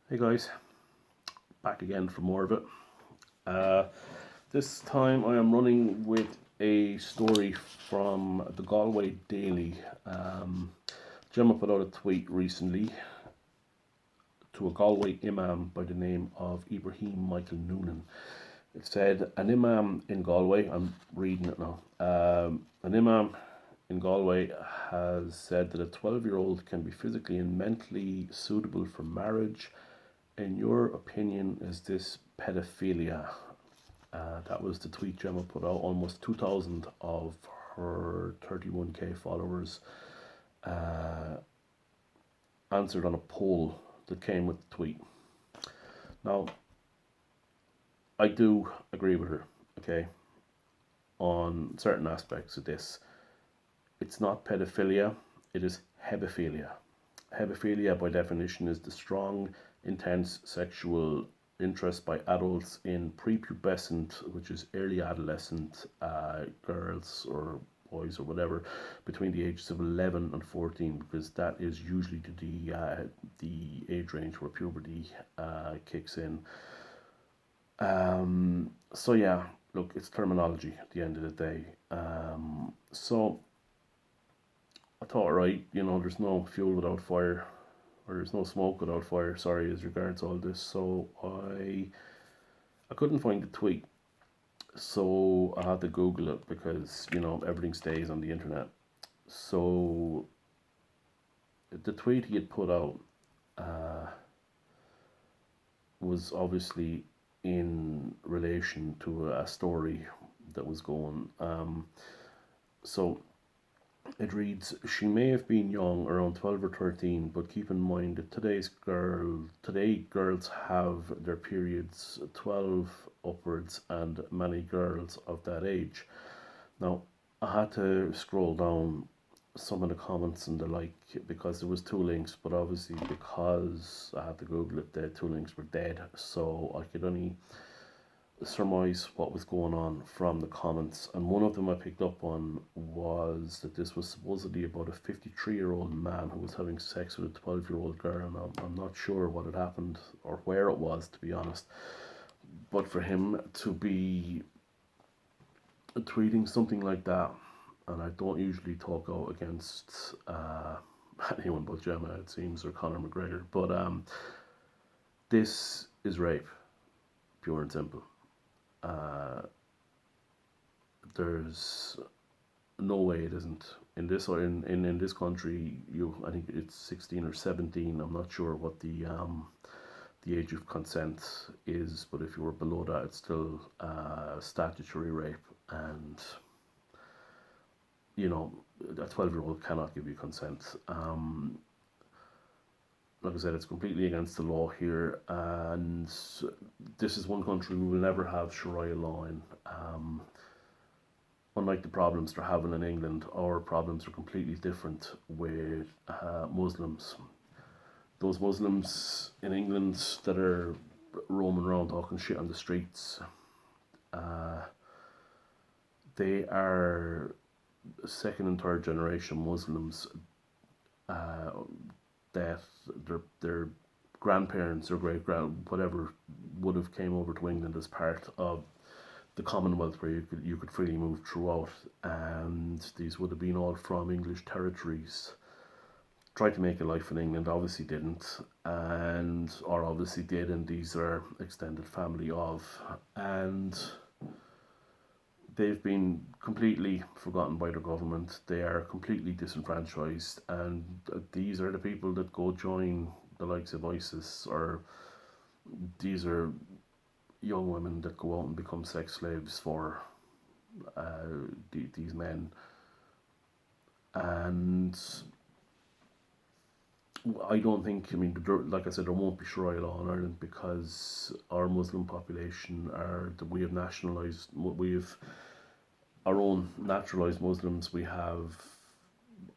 Hey guys, back again for more of it. Uh, this time I am running with a story from the Galway Daily. Um, Gemma put out a tweet recently to a Galway imam by the name of Ibrahim Michael Noonan. It said, an imam in Galway, I'm reading it now, an imam in Galway has said that a 12-year-old can be physically and mentally suitable for marriage. In your opinion, is this pedophilia? That was the tweet Gemma put out. Almost 2,000 of her 31k followers uh, answered on a poll that came with the tweet. Now, I do agree with her, okay, on certain aspects of this. It's not pedophilia, it is hebephilia. Hebephilia, by definition, is the strong, intense sexual interest by adults in prepubescent, which is early adolescent girls or boys or whatever, between the ages of 11 and 14, because that is usually the age range where puberty kicks in. So yeah, look, it's terminology at the end of the day. So I thought, right, there's no fuel without fire, or there's no smoke without fire. Sorry, as regards all this. So I couldn't find the tweet, so I had to Google it because everything stays on the internet. So the tweet he had put out uh, was obviously in relation to a story that was going. So it reads, she may have been young, around 12 or 13, but keep in mind that today girls have their periods 12 upwards, and many girls of that age. Now, I had to scroll down some of the comments and the like because there was two links, but obviously because I had to Google it, the two links were dead, so I could only surmise what was going on from the comments. And one of them I picked up on was that this was supposedly about a 53-year-old man who was having sex with a 12-year-old girl. Now, I'm not sure what had happened or where it was, to be honest, but for him to be tweeting something like that, and I don't usually talk out against anyone but Gemma, it seems, or Conor McGregor, but this is rape, pure and simple. Uh, there's no way it isn't. In this or in this country, I think it's 16 or 17. I'm not sure what the age of consent is, but if you were below that, it's still statutory rape, and a 12-year-old cannot give you consent. Like I said, it's completely against the law here, and this is one country we will never have Sharia law in. Unlike the problems they're having in England, our problems are completely different with Muslims. Those Muslims in England that are roaming around talking shit on the streets, uh, they are second and third generation Muslims uh, that their grandparents or great grand whatever would have came over to England as part of the Commonwealth, where you could freely move throughout, and these would have been all from English territories. Tried to make a life in England, obviously didn't, and or obviously did, and these are extended family of, and they've been completely forgotten by the government. They are completely disenfranchised, and these are the people that go join the likes of ISIS, or these are young women that go out and become sex slaves for these men. And I don't think, I mean, like I said, there won't be Sharia law in Ireland because our Muslim population we have nationalised, we have our own naturalised Muslims. We have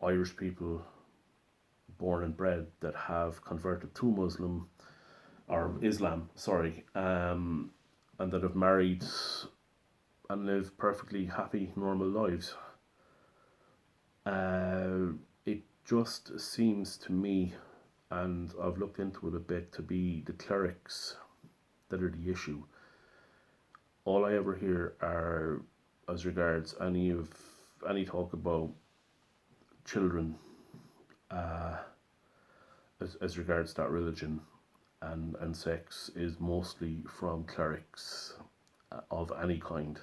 Irish people born and bred that have converted to Muslim or Islam, sorry, and that have married and live perfectly happy, normal lives. It just seems to me and I've looked into it a bit, to be the clerics that are the issue. All I ever hear are, as regards any talk about children, as regards that religion and sex, is mostly from clerics of any kind,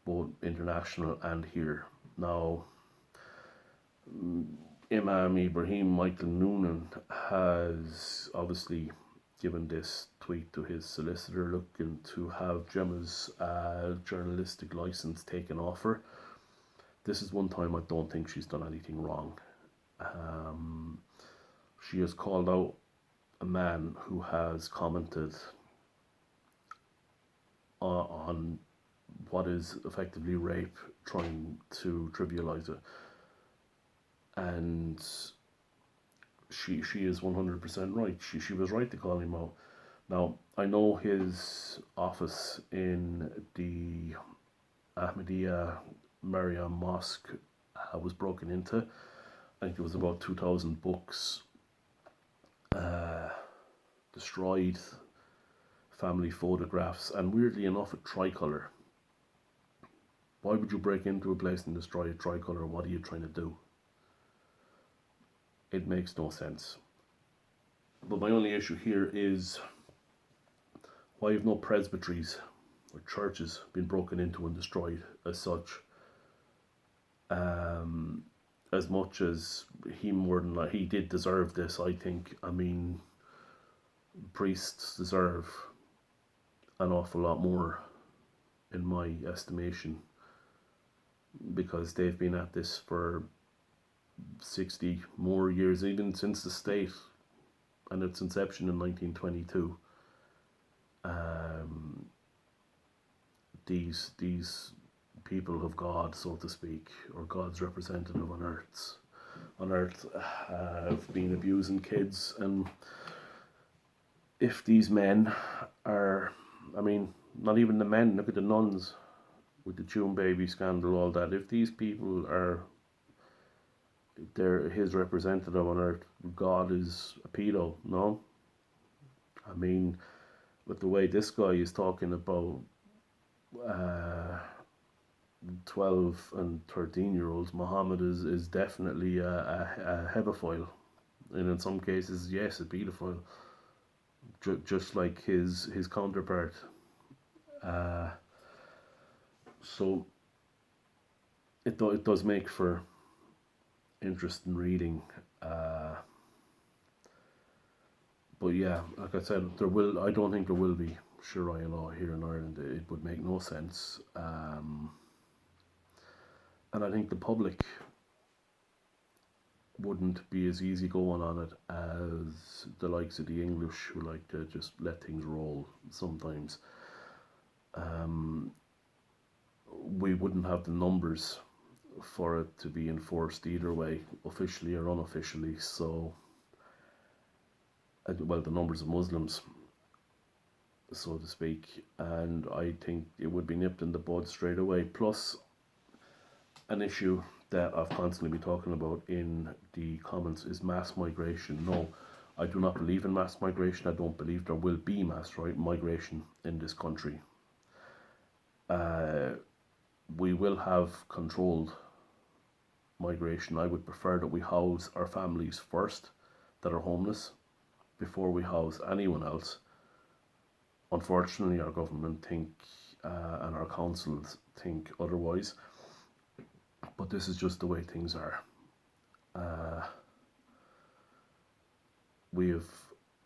both international and here. Now, Imam Ibrahim Michael Noonan has obviously given this tweet to his solicitor, looking to have Gemma's journalistic license taken off her. This is one time I don't think she's done anything wrong. She has called out a man who has commented on what is effectively rape, trying to trivialize it. And she is 100% right. She was right to call him out. Now, I know his office in the Ahmadiyya Mariam Mosque was broken into. I think it was about 2,000 books destroyed, family photographs, and weirdly enough, a tricolour. Why would you break into a place and destroy a tricolour? What are you trying to do? It makes no sense. But my only issue here is, why have no presbyteries or churches been broken into and destroyed as such? As much as he did deserve this, I think. I mean, priests deserve an awful lot more, in my estimation, because they've been at this for 60 more years, even since the state and its inception in 1922. These people of God, so to speak, or God's representative on earth, have been abusing kids. And if these men are, I mean, not even the men, look at the nuns with the Tune Baby scandal, all that. If these people are, they're his representative on earth, God is a pedo, no? I mean, with the way this guy is talking about 12 and 13-year-olds, Muhammad is definitely a hebephile, and in some cases, yes, a pedophile, just like his counterpart. So it does make for interesting reading. But yeah, like I said, I don't think there will be Sharia law here in Ireland. It would make no sense. And I think the public wouldn't be as easygoing on it as the likes of the English, who like to just let things roll sometimes. We wouldn't have the numbers for it to be enforced either way, officially or unofficially. So, well, the numbers of Muslims, so to speak, and I think it would be nipped in the bud straight away. Plus, an issue that I've constantly been talking about in the comments is mass migration. No, I do not believe in mass migration. I don't believe there will be mass migration in this country. We will have controlled migration. I would prefer that we house our families first that are homeless before we house anyone else. Unfortunately, our government and our councils think otherwise, but this is just the way things are. We have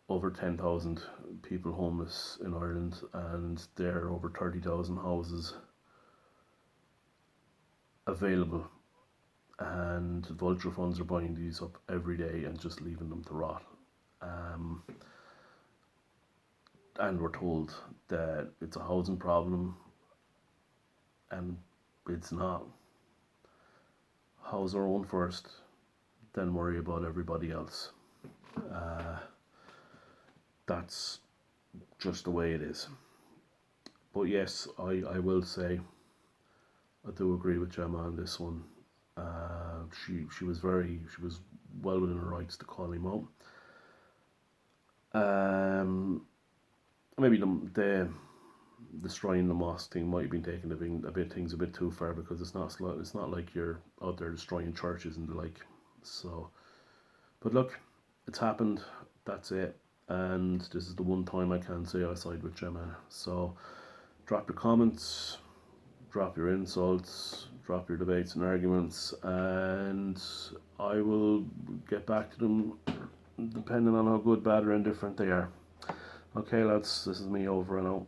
over 10,000 people homeless in Ireland, and there are over 30,000 houses available, and vulture funds are buying these up every day and just leaving them to rot. And we're told that it's a housing problem, and it's not. House our own first, then worry about everybody else. That's just the way it is. But yes, I will say, I do agree with Gemma on this one. She was well within her rights to call him out. Maybe the destroying the mosque thing might have been taking things a bit too far, because it's not like you're out there destroying churches and the like. So, but look, it's happened. That's it. And this is the one time I can say I side with Gemma. So, drop your comments, drop your insults, drop your debates and arguments, and I will get back to them depending on how good, bad, or indifferent they are. Okay, lads, this is me over and out.